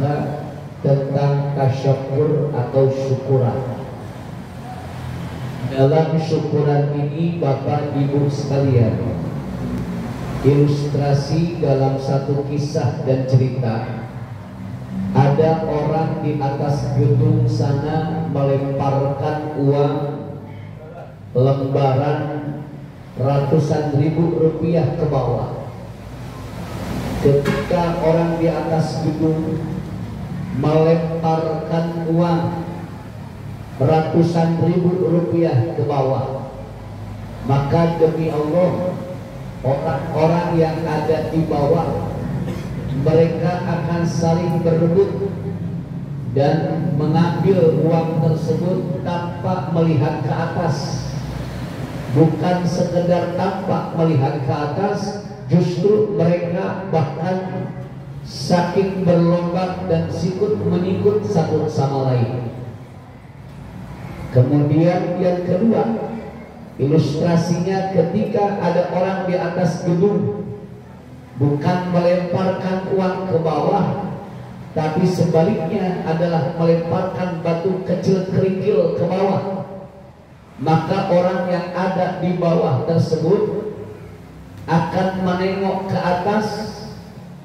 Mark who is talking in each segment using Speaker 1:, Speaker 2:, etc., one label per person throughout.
Speaker 1: Ta'ala tentang tasyakur atau syukuran. Dalam syukuran ini Bapak Ibu sekalian, ilustrasi dalam satu kisah dan cerita, ada orang di atas gedung sana melemparkan uang lembaran ratusan ribu rupiah ke bawah. Ketika orang di atas gedung melemparkan uang ratusan ribu rupiah ke bawah, maka demi Allah, orang-orang yang ada di bawah mereka akan saling berebut dan mengambil uang tersebut tanpa melihat ke atas. Bukan sekedar tanpa melihat ke atas, justru mereka bahkan saking berlomba dan sikut menyikut satu sama lain. Kemudian yang kedua, ilustrasinya ketika ada orang di atas gedung, bukan melemparkan uang ke bawah, tapi sebaliknya adalah melemparkan batu kecil kerikil ke bawah. Maka orang yang ada di bawah tersebut akan menengok ke atas,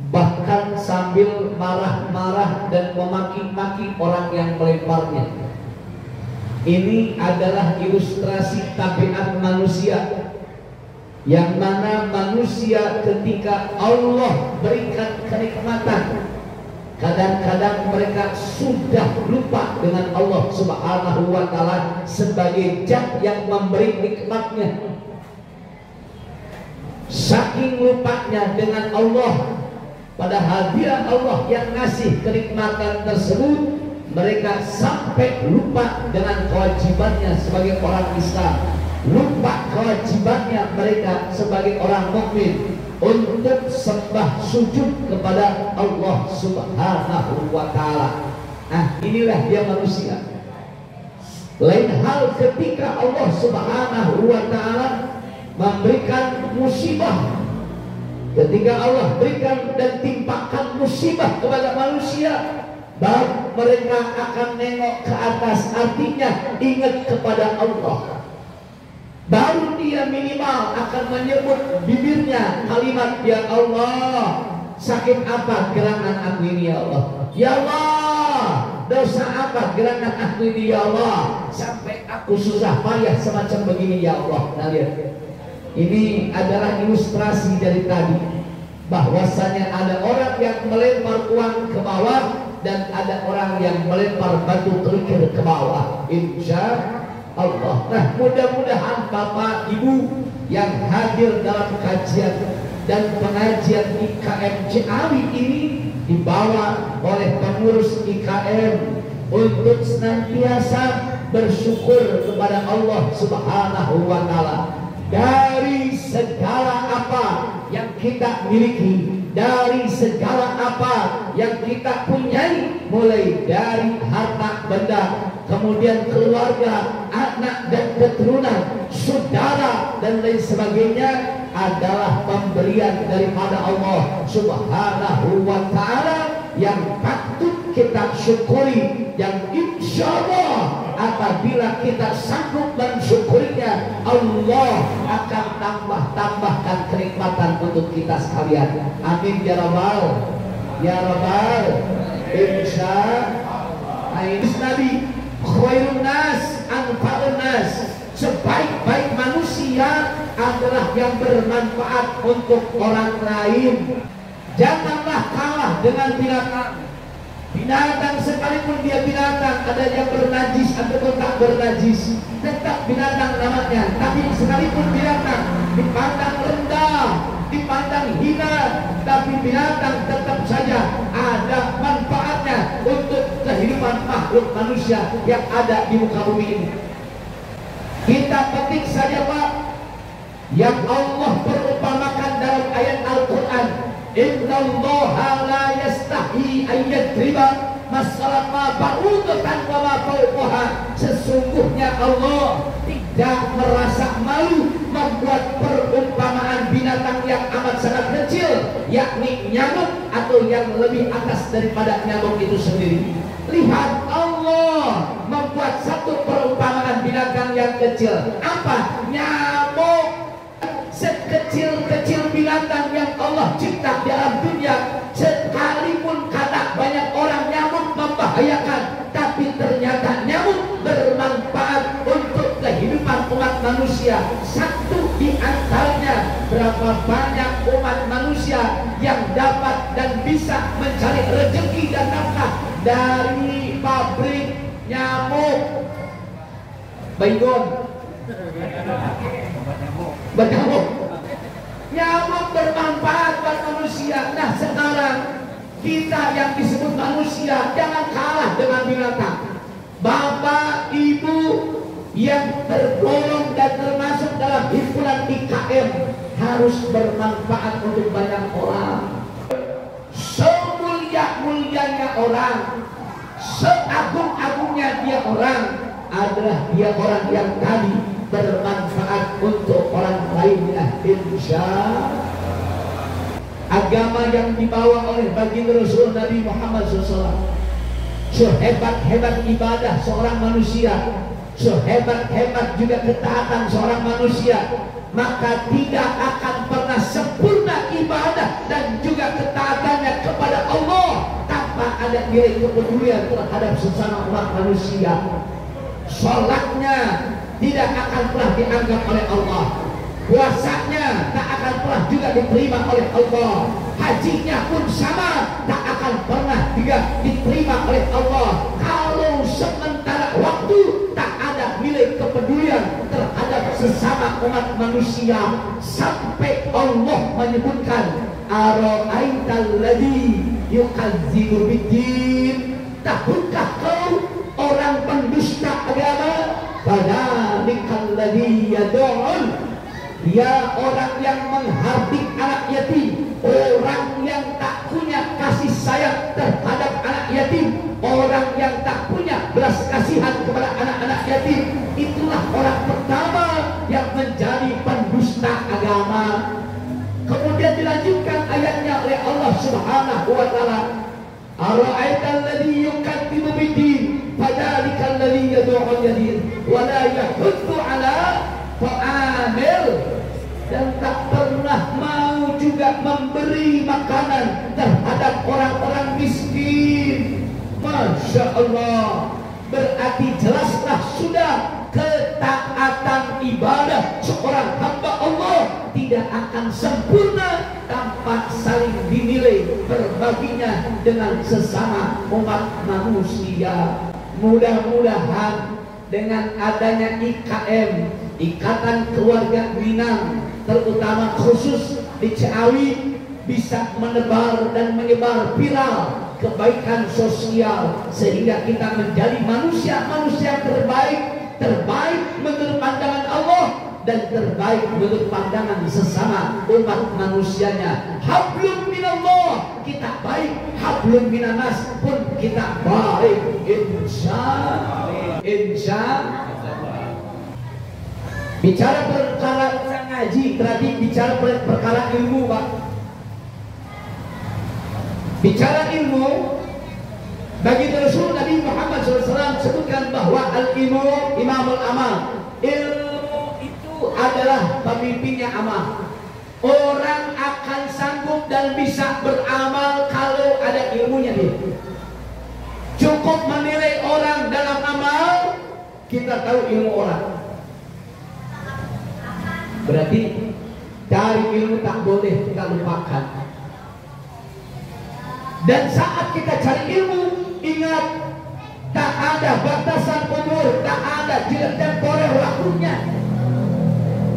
Speaker 1: bahkan sambil marah-marah dan memaki-maki orang yang melemparnya. Ini adalah ilustrasi tabiat manusia, yang mana manusia ketika Allah berikan kenikmatan, kadang-kadang mereka sudah lupa dengan Allah Subhanahu wa Ta'ala sebagai zat yang memberi nikmatnya. Saking lupanya dengan Allah, padahal dia Allah yang ngasih kenikmatan tersebut, mereka sampai lupa dengan kewajibannya sebagai orang Islam, lupa kewajibannya mereka sebagai orang mukmin untuk sembah sujud kepada Allah Subhanahu wa Ta'ala. Nah, inilah dia manusia. Lain hal ketika Allah Subhanahu wa Ta'ala memberikan musibah. Ketika Allah berikan dan timpakan musibah kepada manusia, baru mereka akan nengok ke atas, artinya ingat kepada Allah. Baru dia minimal akan menyebut bibirnya kalimat, ya Allah, sakit apa gerangan aku ini ya Allah, ya Allah, dosa apa gerangan aku ini ya Allah, sampai aku susah payah semacam begini ya Allah. Nah, lihat, ini adalah ilustrasi dari tadi, bahwasanya ada orang yang melempar uang ke bawah dan ada orang yang melempar batu kerikil ke bawah. Insya Allah. Nah, mudah-mudahan Bapak Ibu yang hadir dalam kajian dan pengajian IKM Ciawi ini dibawa oleh pengurus IKM untuk senantiasa bersyukur kepada Allah Subhanahu wa Ta'ala dari segala apa yang kita miliki, dari segala apa yang kita punyai, mulai dari harta benda, kemudian keluarga, anak dan keturunan, saudara dan lain sebagainya, adalah pemberian daripada Allah Subhanahu wa Ta'ala yang patut kita syukuri, yang insya Allah apabila kita sanggup mensyukurinya, Allah akan tambahkan kenikmatan untuk kita sekalian. Amin ya Rabbal, ya Rabbal. Insya Allah. Nabi khairun nas anfa'un nas, sebaik-baik manusia adalah yang bermanfaat untuk orang lain. Janganlah kalah dengan binatang. Binatang sekalipun dia binatang, ada yang bernajis ataupun tak bernajis, tetap binatang namanya. Tapi sekalipun binatang dipandang rendah, dipandang hina, tapi binatang tetap saja ada manfaatnya untuk kehidupan makhluk manusia yang ada di muka bumi ini. Kita petik saja Pak, yang Allah perumpamakan dalam ayat Al-Quran, innallaha la yastahi ayyadriba masalah ma ba'udatan wa ma fawqaha. Sesungguhnya Allah tidak merasa malu membuat perumpamaan binatang yang amat sangat kecil, yakni nyamuk atau yang lebih atas daripada nyamuk itu sendiri. Lihat, Allah membuat satu perumpamaan binatang yang kecil. Apa? Nyamuk. Sekecil-kecil binatang yang Allah cipta dalam dunia, sekalipun kata banyak orang nyamuk membahayakan, tapi ternyata nyamuk bermanfaat untuk kehidupan umat manusia. Satu di antaranya, berapa banyak umat manusia yang dapat dan bisa mencari rezeki dan nafkah dari pabrik nyamuk. Baygon, bernyamuk. Nyamuk bermanfaat buat manusia. Nah, sekarang kita yang disebut manusia jangan kalah dengan binatang. Bapak, ibu yang tergolong dan termasuk dalam himpunan IKM harus bermanfaat untuk banyak orang. Semulia-mulianya orang, seagung-agungnya dia orang, adalah dia orang yang tadi bermanfaat untuk orang lainnya. Insya agama yang dibawa oleh baginda Rasul Nabi Muhammad SAW, sehebat-hebat ibadah seorang manusia, sehebat-hebat juga ketaatan seorang manusia, maka tidak akan pernah sempurna ibadah dan juga ketaatannya kepada Allah tanpa ada nilai kepedulian terhadap sesama umat manusia. Sholatnya tidak akan pernah dianggap oleh Allah, puasanya tak akan pernah juga diterima oleh Allah, hajinya pun sama, tak akan pernah juga diterima oleh Allah kalau sementara waktu tak ada nilai kepedulian terhadap sesama umat manusia. Sampai Allah menyebutkan, ara'aital ladzi yukadzibu biddin, tahukah kau orang pendusta agama? Fadzalikal ladzi yad'un, dia orang yang menghardik anak yatim, orang yang tak punya kasih sayang terhadap anak yatim, orang yang tak punya belas kasihan kepada anak-anak yatim. Itulah orang pertama yang menjadi pendusta agama. Kemudian dilanjutkan ayatnya oleh Allah Subhanahu wa taala, ara'aital ladzi yukadzibu biddin fadzalikal ladzi yad'ul yatim wa la yahuddu ala ta'amil, dan tak pernah mau juga memberi makanan terhadap orang-orang miskin. Masya Allah, berarti jelaslah sudah ketaatan ibadah seorang hamba Allah tidak akan sempurna tanpa saling dinilai berbaginya dengan sesama umat manusia. Mudah-mudahan dengan adanya IKM, Ikatan Keluarga Minang, terutama khusus di Ciawi, bisa menebar dan menyebar viral kebaikan sosial sehingga kita menjadi manusia-manusia terbaik menurut pandangan Allah dan terbaik menurut pandangan sesama umat manusianya. Hablum minallah, kita baik, hablum minanas pun kita baik. Insya bicara perkara ngaji berarti bicara perkara ilmu, Pak. Bicara ilmu, bagi Rasul Nabi Muhammad SAW sebutkan bahwa al-ilmu imamul amal. Ilmu itu adalah pemimpinnya amal. Orang akan sanggup dan bisa beramal kalau ada ilmunya dia. Cukup menilai orang dalam amal, kita tahu ilmu orang. Berarti dari ilmu tak boleh kita lupakan. Dan saat kita cari ilmu, ingat, tak ada batasan umur, tak ada jilid temporer waktunya.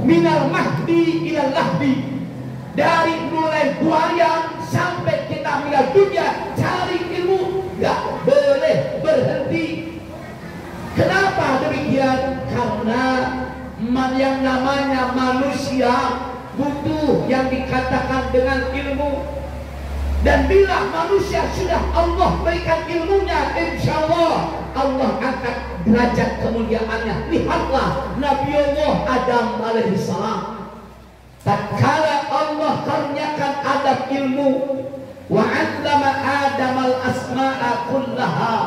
Speaker 1: Minal mahdi ilal lahdi, dari mulai buaya sampai kita meninggal dunia, cari ilmu gak boleh berhenti. Kenapa demikian? Karena yang namanya manusia butuh yang dikatakan dengan ilmu. Dan bila manusia sudah Allah berikan ilmunya, insya Allah Allah angkat derajat kemuliaannya. Lihatlah Nabi Allah Adam alaihissalam. Tatkala Allah karuniakan Adam ilmu, wa 'allama Adam al-asma'a kullaha.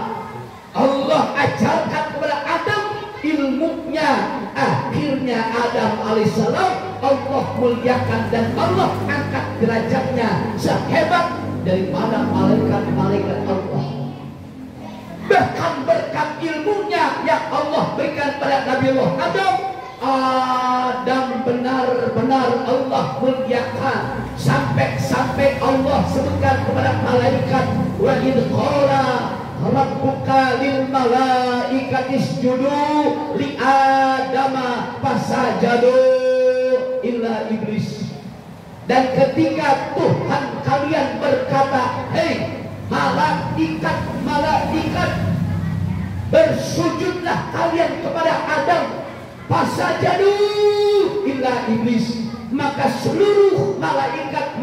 Speaker 1: Allah ajarkan kepada Adam ilmunya. Akhirnya Adam alaihissalam Allah muliakan dan Allah angkat derajatnya sehebat daripada malaikat-malaikat Allah. Bahkan berkat ilmunya yang Allah berikan pada Nabi Allah Adam, Adam benar-benar Allah muliakan sampai Allah sebutkan kepada malaikat, wa idh qala rabbuka lil malaikati isjudu li adama fasajadu illa iblis. Dan ketika Tuhan kalian berkata, hei malaikat, bersujudlah kalian kepada Adam, fasajadu illa iblis. Maka seluruh malaikat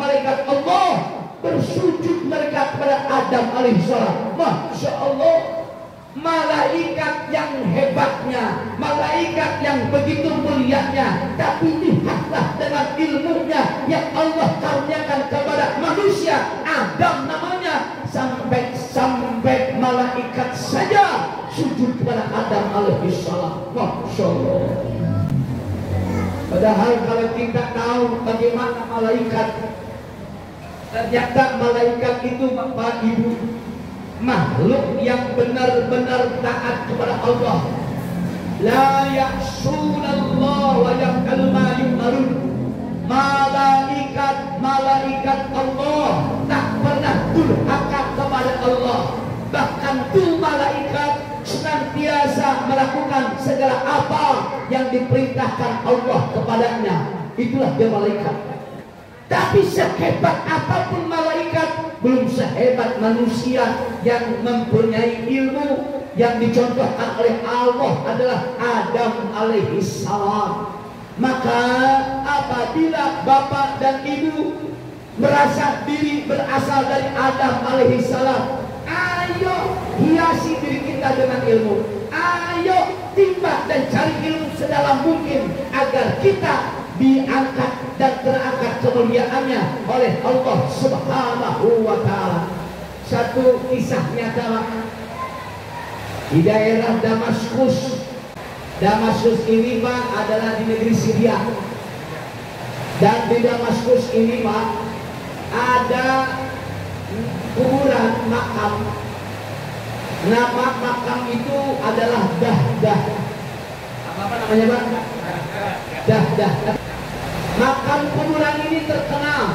Speaker 1: Allah bersujud mereka kepada Adam alaihissalam. Masya Allah, malaikat yang hebatnya, malaikat yang begitu mulianya, tapi lihatlah dengan ilmunya yang Allah karuniakan kepada manusia, Adam namanya, sampai malaikat saja sujud kepada Adam alaihissalam. Masya Allah. Padahal kalau kita tahu bagaimana malaikat, ternyata malaikat itu Bapak Ibu makhluk yang benar-benar taat kepada Allah. La ya'sunallaha wa yaf'alu ma yu'marun. Malaikat Allah tak pernah durhaka kepada Allah. Bahkan tuh malaikat senantiasa melakukan segala apa yang diperintahkan Allah kepadanya. Itulah dia malaikat. Tapi sehebat apapun malaikat, belum sehebat manusia yang mempunyai ilmu. Yang dicontohkan oleh Allah adalah Adam alaihissalam. Maka apabila bapak dan ibu merasa diri berasal dari Adam alaihissalam, ayo hiasi diri kita dengan ilmu. Ayo timba dan cari ilmu sedalam mungkin agar kita diangkat dan terangkat kemuliaannya oleh Allah Subhanahu wa ta'ala. Satu kisah nyata di daerah Damaskus. Damaskus ini Pak adalah di negeri Syria. Dan di Damaskus ini Pak ada kuburan makam. Nama makam itu adalah Dahdah. Apa namanya Pak? Dahdah. Makam kuburan ini terkenal.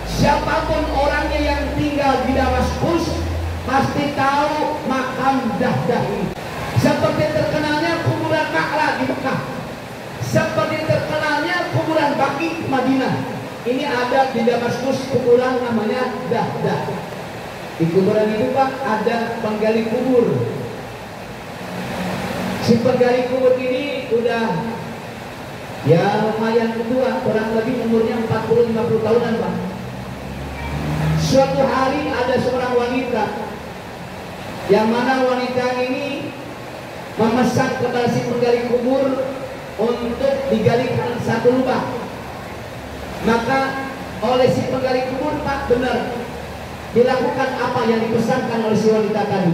Speaker 1: Siapapun orangnya yang tinggal di Damaskus pasti tahu makam Dahdah ini. Seperti terkenalnya kuburan Ma'la di Mekah, seperti terkenalnya kuburan Baqi di Madinah. Ini ada di Damaskus kuburan namanya Dahdah. Di kuburan itu Pak ada penggali kubur. Si penggali kubur ini udah ya lumayan tua, kurang lebih umurnya 40-50 tahunan Pak. Suatu hari ada seorang wanita, yang mana wanita ini memesan kepada si penggali kubur untuk digalikan satu lubang. Maka oleh si penggali kubur Pak benar dilakukan apa yang dipesankan oleh si wanita tadi.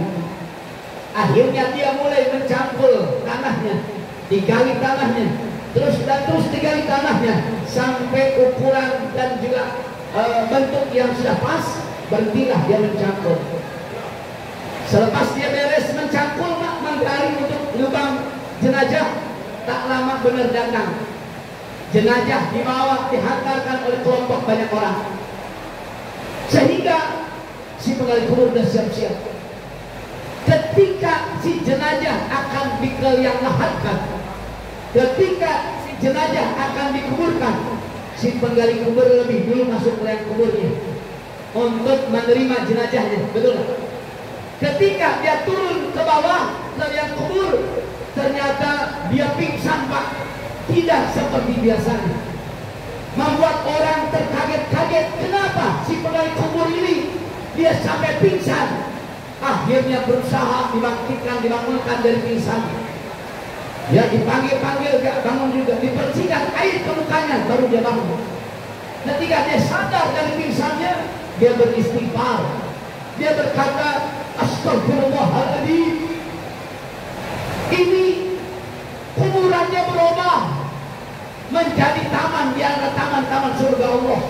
Speaker 1: Akhirnya dia mulai mencangkul tanahnya, digali tanahnya, terus digali tanahnya sampai ukuran dan juga bentuk yang sudah pas. Berhentilah dia mencangkul. Selepas dia beres mencangkul Pak, menggali untuk lubang jenazah, tak lama benar datang. Jenazah dibawa, dihantarkan oleh kelompok banyak orang. Sehingga si penggali kubur sudah siap-siap. Ketika si jenazah akan dikelianglahatkan, ketika si jenazah akan dikuburkan, si penggali kubur lebih dulu masuk ke liang kuburnya untuk menerima jenazahnya. Betul nggak? Ketika dia turun ke bawah ke liang kubur, ternyata dia pingsan Pak. Tidak seperti biasanya, membuat orang terkaget-kaget. Kenapa si penggali kubur ini dia sampai pingsan? Akhirnya berusaha dibangunkan dari pingsan. Ya dipanggil-panggil gak bangun juga, dipercikan air ke mukanya baru dia bangun. Ketika dia sadar dari pingsannya, dia beristighfar. Dia berkata, astagfirullahaladzim. Ini kuburannya berubah menjadi taman di antara taman-taman surga Allah.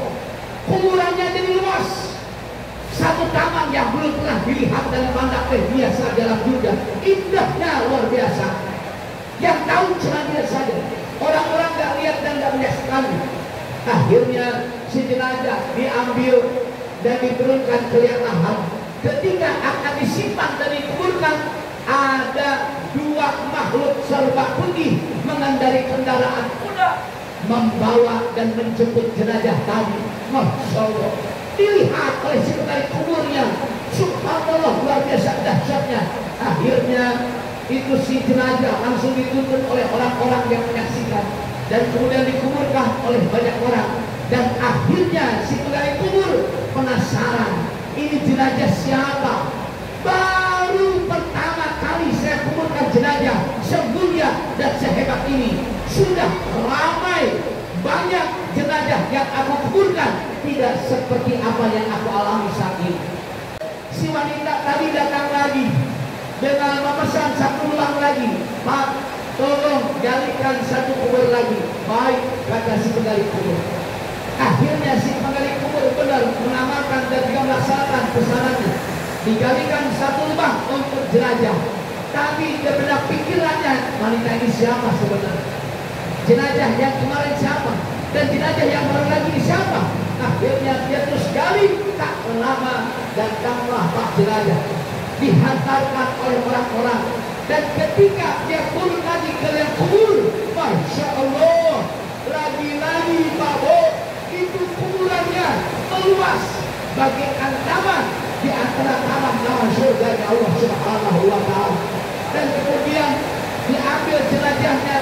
Speaker 1: Kuburannya jadi luas. Satu taman yang belum pernah dilihat dan pandang biasa dalam dunia. Indahnya luar biasa. Yang tahu cuma dia saja. Orang-orang gak lihat dan gak melihat sekali. Akhirnya si jenazah diambil dan diturunkan ke liang lahat. Ketika akan disimpan dan dikuburkan, ada dua makhluk serba putih mengendarai kendaraan kuda membawa dan menjemput jenazah tadi. Masya Allah, dilihat oleh si penari kuburnya. Subhanallah, luar biasa dahsyatnya. Akhirnya itu si jenazah langsung dituntut oleh orang-orang yang menyaksikan dan kemudian dikuburkan oleh banyak orang. Dan akhirnya si penari kubur penasaran, ini jenazah siapa? Baru pertama kali saya kuburkan jenazah semulia dan sehebat ini. Sudah ramai banyak jenazah yang aku kuburkan, tidak seperti apa yang aku alami saat ini. Si wanita tadi datang lagi dengan memesan satu ulang lagi. Pak, tolong galikan satu kubur lagi. Baik, kata si penggali kubur. Akhirnya si penggali kubur benar mengamalkan dan juga melaksanakan pesanannya. Digalikan satu lubang untuk jenazah. Tapi dia benar pikirannya, wanita ini siapa sebenarnya? Jenazah yang kemarin siapa? Dan jenazah yang baru lagi ini siapa? Akhirnya dia terus gali. Tak lama datanglah pak jenazah, dihantarkan oleh orang-orang. Dan ketika dia turun lagi ke liang kubur, Masya Allah, lagi-lagi Pak Bo, itu kuburannya meluas bagaikan taman di antara taman-taman surga Allah Subhanahu wa Ta'ala. Dan kemudian diambil jenazahnya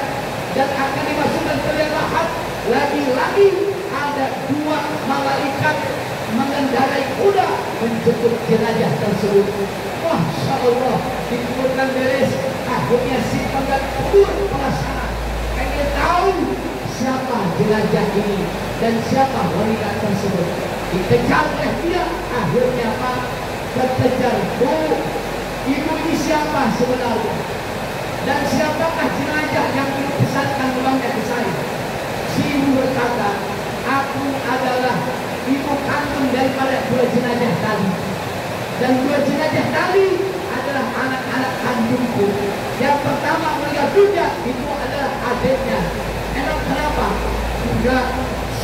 Speaker 1: dan akan dimasukkan ke liang lahat. Lagi-lagi ada dua malaikat mengendarai kuda menjemput jenazah tersebut. Masya Allah, dikuburkan beres. Akhirnya si penggali kubur penasaran, pengen tahu siapa jenazah ini dan siapa wanita tersebut. Dikejar oleh dia. Akhirnya Pak terkejar, Bu, ibu ini siapa sebenarnya? Dan siapakah jenazah yang dipesankan ulangnya ke saya? Si ibu berkata, aku adalah ibu kandung daripada dua jenazah tadi. Dan dua jenazah tadi adalah anak-anak kandungku. Yang pertama meninggal dunia itu adalah adiknya. Enak kenapa?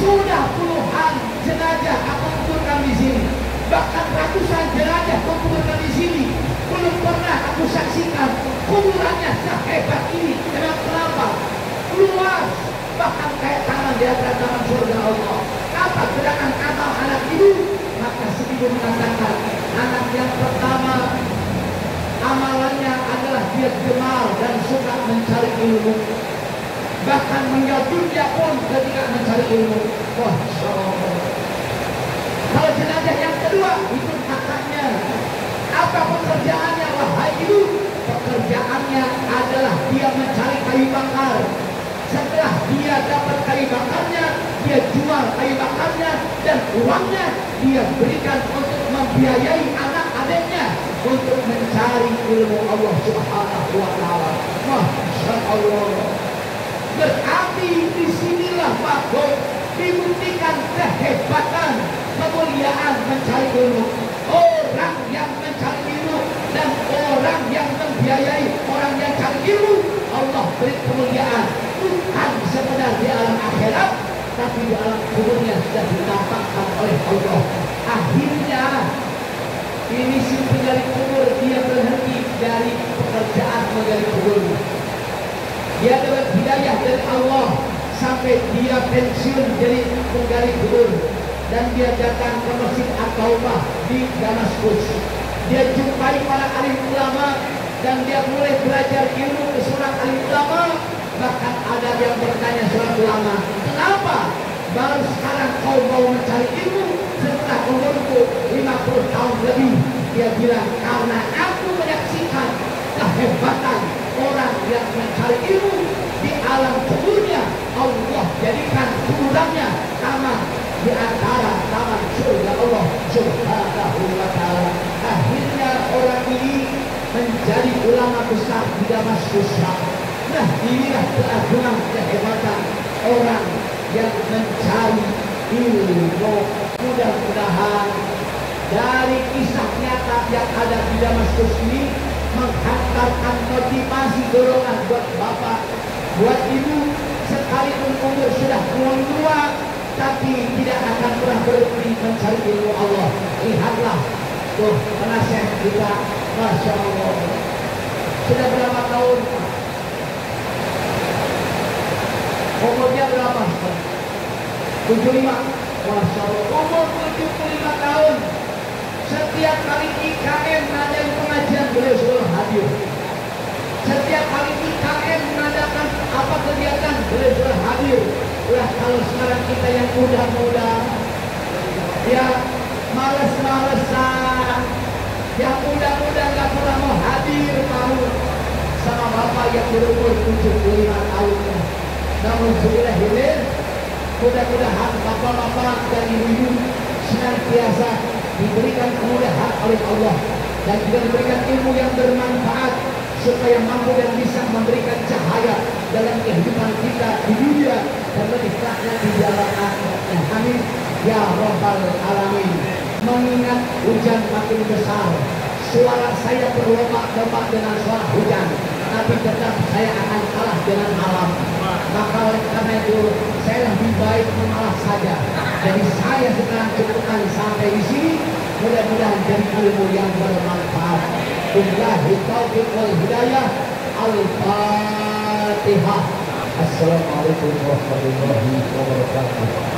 Speaker 1: Sudah puluhan jenazah aku kuburkan di sini. Bahkan ratusan jenazah aku kuburkan di sini. Belum pernah aku saksikan kuburannya sehebat ini. Enak kenapa? Luas. Bahkan kayak tangan di atas taman surga Allah. Apa gerangan amal anak ibu? Maka si ibu mengatakan, anak yang pertama amalannya adalah dia gemar dan suka mencari ilmu. Bahkan meninggal dunia pun ketika mencari ilmu. Wah, kalau jenazah yang kedua itu kakaknya. Apa pekerjaannya wahai ibu? Pekerjaannya adalah dia mencari kayu bakar. Setelah dia dapat kayu bakarnya, dia jual kayu bakarnya dan uangnya dia berikan untuk membiayai anak adiknya untuk mencari ilmu Allah Subhanahu wa Ta'ala. Masya Allah. Berarti disinilah Pak Boy dibuktikan kehebatan, kemuliaan mencari ilmu. Orang yang mencari ilmu dan orang yang membiayai orang yang cari ilmu, Allah beri kemuliaan. Bukan sekedar di alam akhirat, tapi di alam kuburnya sudah ditampakkan oleh Allah. Akhirnya ini si penggali kubur dia berhenti dari pekerjaan menggali kubur. Dia dapat hidayah dari Allah sampai dia pensiun jadi penggali kubur. Dan dia datang ke Masjid At-Taubah di Damaskus. Dia jumpai para alim ulama dan dia mulai belajar ilmu ke seorang alim ulama. Bahkan ada yang bertanya seorang ulama, kenapa baru sekarang kau mau mencari ilmu setelah umurku 50 tahun lebih? Dia bilang, karena aku besar di Damaskus. Nah, inilah keagungan kehebatan orang yang mencari ilmu. Mudah-mudahan dari kisah nyata yang ada di Damaskus ini menghantarkan motivasi dorongan buat bapak, buat ibu, sekalipun umur sudah tua, tapi tidak akan pernah berhenti mencari ilmu Allah. Lihatlah tuh penasehat kita, Masya Allah, sudah berapa tahun? Umurnya berapa? 75. Masya Allah, umur 75 tahun. Setiap kali IKN ada pengajian beliau selalu hadir. Setiap kali IKN mengadakan apa kegiatan beliau selalu hadir. Lah kalau sekarang kita yang muda-muda, ya males-malesan, yang muda-muda nggak pernah mau hadir tahu sama bapak yang berumur 75 tahun. Namun sudah hilir, mudah-mudahan bapak-bapak dan ibu-ibu senantiasa diberikan kemudahan oleh Allah dan juga diberikan ilmu yang bermanfaat supaya mampu dan bisa memberikan cahaya dalam kehidupan kita di dunia dan lebih kelaknya di dalam akhiratnya. Amin ya rabbal alamin. Mengingat hujan makin besar, suara saya berlomba-lomba dengan suara hujan, tapi tetap saya akan kalah dengan alam. Maka oleh karena itu saya lebih baik mengalah saja. Jadi saya sekarang cukupkan sampai di sini. Mudah-mudahan jadi ilmu yang bermanfaat. Billahi taufiq wal hidayah. Al-Fatihah. Assalamualaikum warahmatullahi wabarakatuh.